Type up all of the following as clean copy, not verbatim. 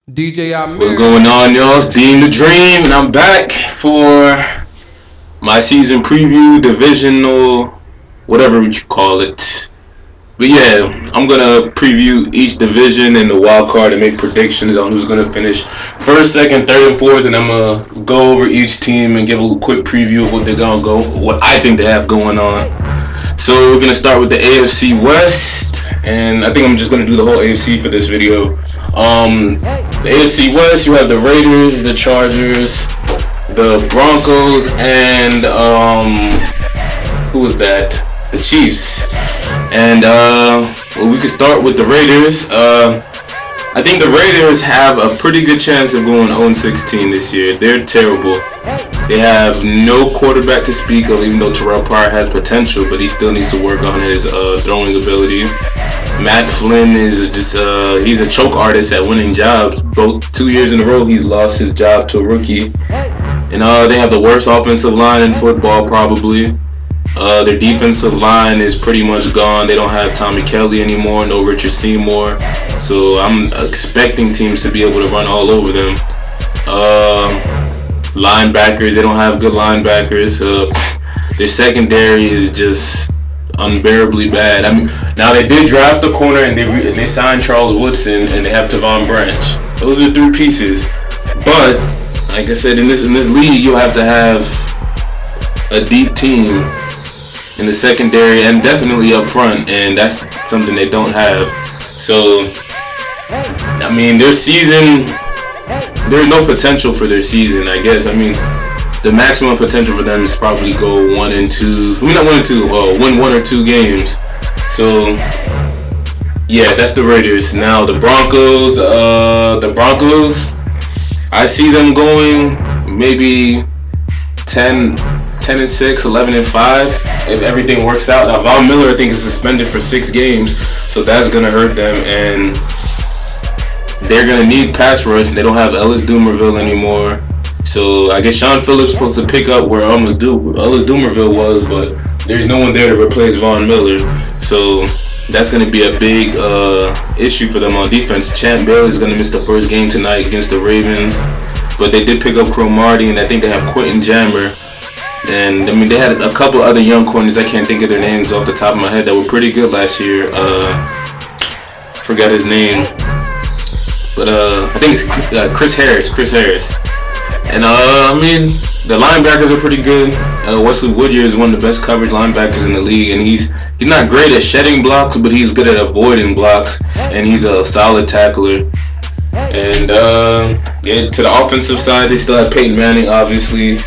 DJ What's Amir. going on, y'all? It's Dean the Dream, and I'm back for my season preview, divisional, whatever you call it. But yeah, I'm gonna preview each division and the wild card and make predictions on who's gonna finish first, second, third, and fourth, and I'm gonna go over each team and give a quick preview of what they're gonna go, what I think they have going on. So we're gonna start with the AFC West, and I think I'm just gonna do the whole AFC for this video. The AFC West, you have the Raiders, the Chargers, the Broncos, and who was that? The Chiefs. And we could start with the Raiders. I think the Raiders have a pretty good chance of going 0-16 this year. They're terrible. They have no quarterback to speak of, even though Terrell Pryor has potential, but he still needs to work on his throwing ability. Matt Flynn is just he's a choke artist at winning jobs. Both 2 years in a row he's lost his job to a rookie. And they have the worst offensive line in football probably. Their defensive line is pretty much gone. They don't have Tommy Kelly anymore, no Richard Seymour. So I'm expecting teams to be able to run all over them. Linebackers, they don't have good linebackers. Their secondary is just unbearably bad. I mean, now they did draft a corner and they signed Charles Woodson and they have Tavon Branch. Those are three pieces. But like I said, in this league, you have to have a deep team in the secondary and definitely up front, and that's something they don't have. So, I mean, their season, there's no potential for their season, I guess. I mean, the maximum potential for them is probably go 1-2. I mean, not 1-2. Win 1 or 2 games. So, yeah, that's the Raiders. Now the Broncos. I see them going maybe 10-6, 11-5 if everything works out. Now Von Miller, I think, is suspended for 6 games, so that's gonna hurt them, and they're gonna need pass rush. They don't have Ellis Dumerville anymore. So I guess Sean Phillips is supposed to pick up where Ellis Dumerville was, but there's no one there to replace Von Miller. So that's going to be a big issue for them on defense. Champ Bailey is going to miss the first game tonight against the Ravens, but they did pick up Cromartie, and I think they have Quentin Jammer. And I mean, they had a couple other young corners. I can't think of their names off the top of my head that were pretty good last year. Forgot his name, but I think it's Chris Harris. And I mean, the linebackers are pretty good. Wesley Woodyard is one of the best coverage linebackers in the league, and he's not great at shedding blocks, but he's good at avoiding blocks, and he's a solid tackler. And yeah, to the offensive side, they still have Peyton Manning, obviously.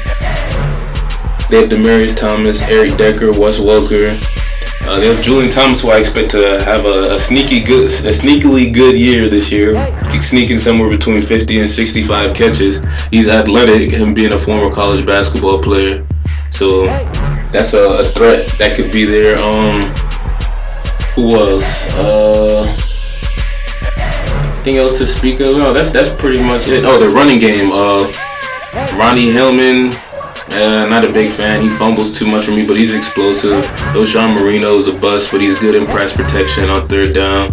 They have Demaryius Thomas, Eric Decker, Wes Welker. They have Julian Thomas, who I expect to have a sneakily good year this year. He's sneaking somewhere between 50 and 65 catches. He's athletic, him being a former college basketball player. So that's a threat that could be there. Who else? Anything else to speak of? No, that's pretty much it. Oh, the running game. Ronnie Hillman. Not a big fan. He fumbles too much for me, but he's explosive. O'Shawn Marino is a bust, but he's good in pass protection on third down.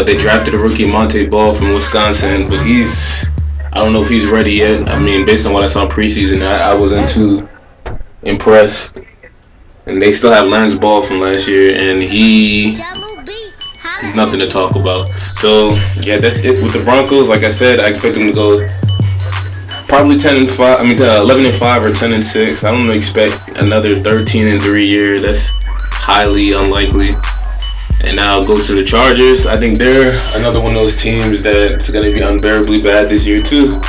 They drafted a rookie, Monte Ball, from Wisconsin, but I don't know if he's ready yet. I mean, based on what I saw preseason, I wasn't too impressed. And they still have Lance Ball from last year, and he's nothing to talk about. So, yeah, that's it with the Broncos. Like I said, I expect them to go probably 10-5. I mean, 11-5 or 10-6. I don't expect another 13-3 year. That's highly unlikely. And now I'll go to the Chargers. I think they're another one of those teams that's going to be unbearably bad this year too.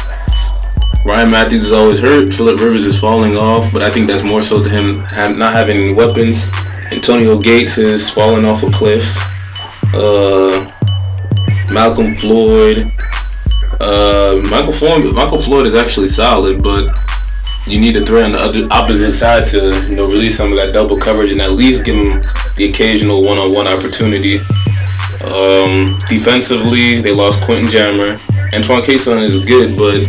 Ryan Matthews is always hurt. Phillip Rivers is falling off, but I think that's more so to him not having any weapons. Antonio Gates is falling off a cliff. Malcolm Floyd. Michael Floyd is actually solid, but you need a threat on the opposite side to release some of that double coverage and at least give him the occasional one-on-one opportunity. Defensively, they lost Quentin Jammer. Antoine Cason is good, but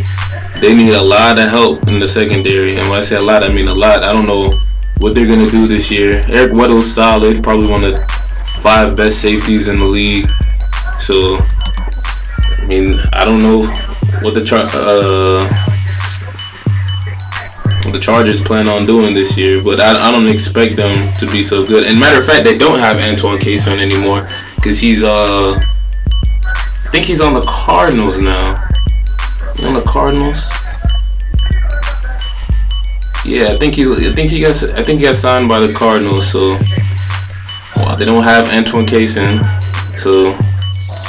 they need a lot of help in the secondary. And when I say a lot, I mean a lot. I don't know what they're going to do this year. Eric Weddle's solid, probably one of the 5 best safeties in the league. So I mean, I don't know what the Chargers plan on doing this year, but I don't expect them to be so good. And matter of fact, they don't have Antoine Cason anymore because I think he's on the Cardinals now. On the Cardinals? Yeah, I think he got signed by the Cardinals. So they don't have Antoine Cason. So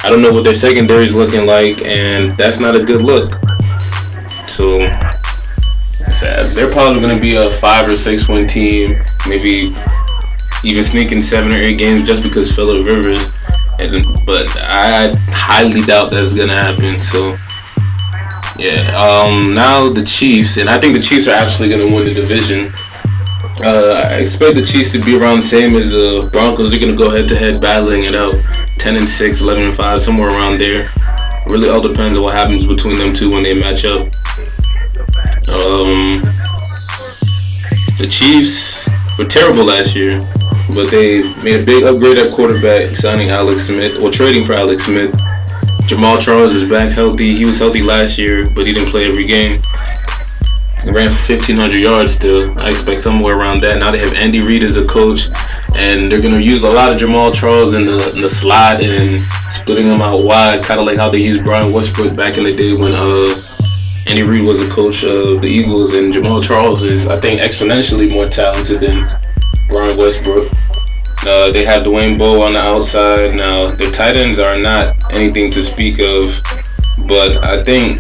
I don't know what their secondary is looking like, and that's not a good look. So they're probably going to be a 5 or 6 win team, maybe even sneaking 7 or 8 games just because Phillip Rivers. But I highly doubt that's going to happen. So yeah, now the Chiefs, and I think the Chiefs are actually going to win the division. I expect the Chiefs to be around the same as the Broncos. They're going to go head-to-head battling it out. 10-6, 11-5, somewhere around there. Really all depends on what happens between them two when they match up. The Chiefs were terrible last year, but they made a big upgrade at quarterback, signing Alex Smith, or trading for Alex Smith. Jamal Charles is back healthy. He was healthy last year, but he didn't play every game. He ran for 1,500 yards still. I expect somewhere around that. Now they have Andy Reid as a coach, and they're going to use a lot of Jamal Charles in the slot and splitting them out wide, kind of like how they used Brian Westbrook back in the day when Andy Reid was the coach of the Eagles, and Jamal Charles is, I think, exponentially more talented than Brian Westbrook. They have Dwayne Bowe on the outside. Now, their tight ends are not anything to speak of, but I think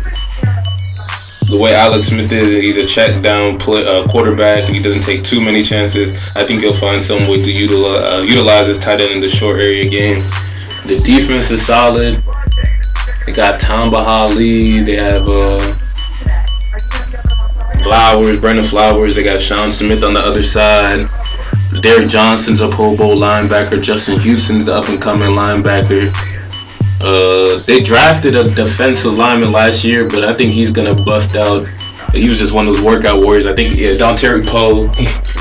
the way Alex Smith is, he's a check down quarterback. He doesn't take too many chances. I think he'll find some way to utilize his tight end in the short area game. The defense is solid. They got Tamba Lee. They have Brandon Flowers. They got Sean Smith on the other side. Derek Johnson's a Pro Bowl linebacker. Justin Houston's the up-and-coming linebacker. They drafted a defensive lineman last year, but I think he's going to bust out. He was just one of those workout warriors. I think Dontari Poe,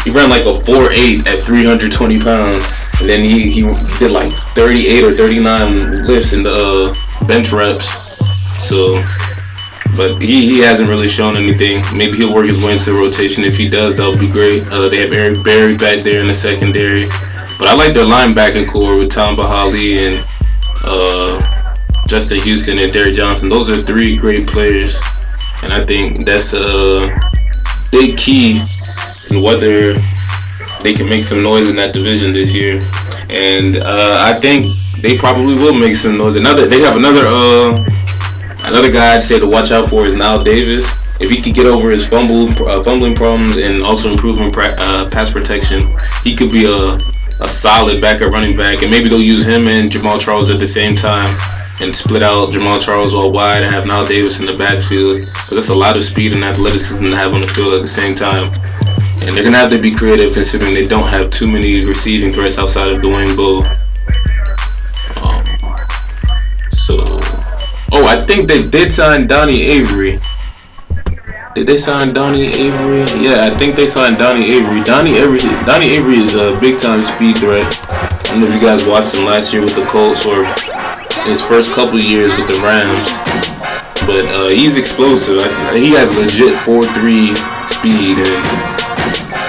he ran like a 4.8 at 320 pounds. And then he did like 38 or 39 lifts in the bench reps. So, but he hasn't really shown anything. Maybe he'll work his way into the rotation. If he does, that'll be great. They have Eric Berry back there in the secondary. But I like their linebacking core with Tom Bahali and Justin Houston and Derek Johnson. Those are 3 great players. And I think that's a big key in whether they can make some noise in that division this year. And I think they probably will make some noise. They have another guy I'd say to watch out for is Nile Davis. If he could get over his fumbling problems and also improve in pass protection, he could be a solid backup running back. And maybe they'll use him and Jamal Charles at the same time and split out Jamal Charles all wide and have Nile Davis in the backfield. But that's a lot of speed and athleticism to have on the field at the same time. And they're going to have to be creative considering they don't have too many receiving threats outside of Dwayne Bowe. I think they did sign Donnie Avery. Did they sign Donnie Avery? Yeah, I think they signed Donnie Avery. Donnie Avery is a big-time speed threat. I don't know if you guys watched him last year with the Colts or his first couple of years with the Rams. But he's explosive. He has legit 4.3 speed. And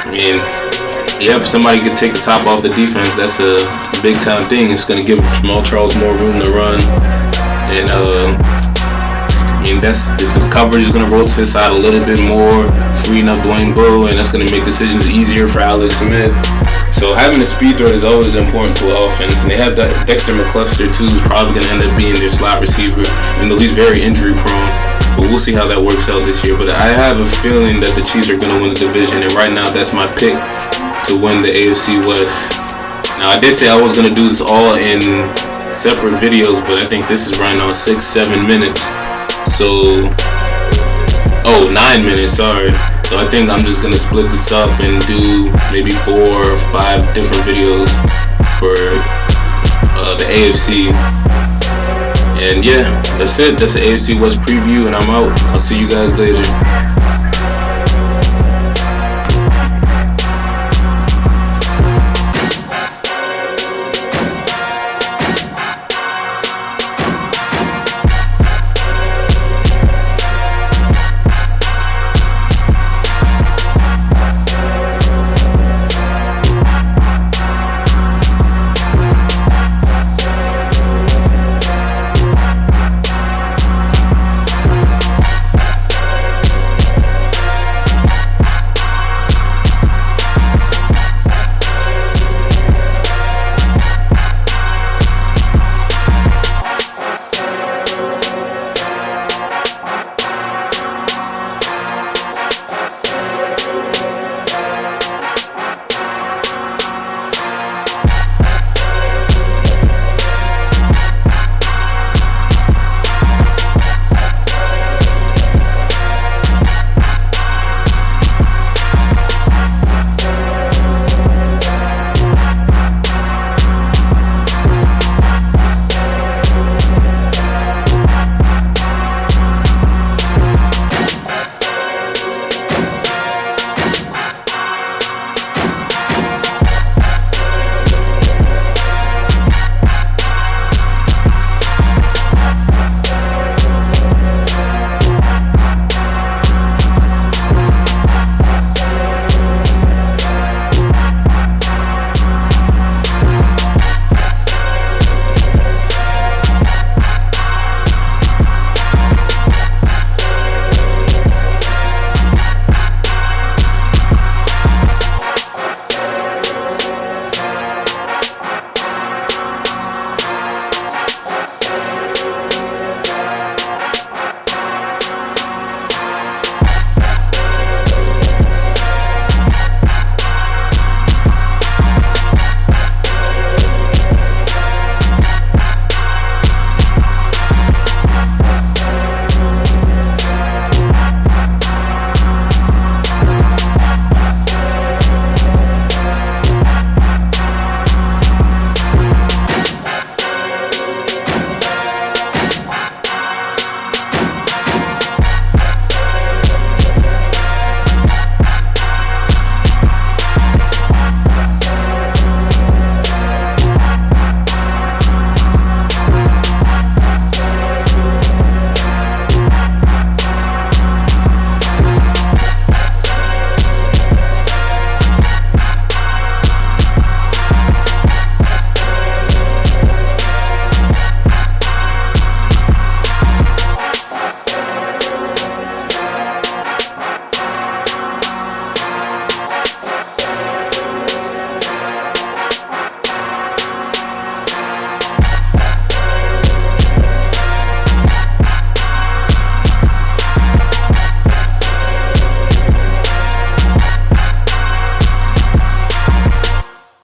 I mean, if somebody could take the top off the defense, that's a big-time thing. It's going to give Jamal Charles more room to run. And the coverage is going to roll to his side a little bit more, freeing up Dwayne Bowe, and that's going to make decisions easier for Alex Smith. So having a speed threat is always important to an offense, and they have Dexter McCluster too, who's probably going to end up being their slot receiver, even though he's very injury prone. But we'll see how that works out this year. But I have a feeling that the Chiefs are going to win the division, and right now that's my pick to win the AFC West. Now I did say I was going to do this all in separate videos, but I think this is right now 6-7 minutes. So 9 minutes, sorry. So I think I'm just gonna split this up and do maybe 4 or 5 different videos for the AFC. And yeah, that's it. That's the AFC West preview, and I'm out. I'll see you guys later.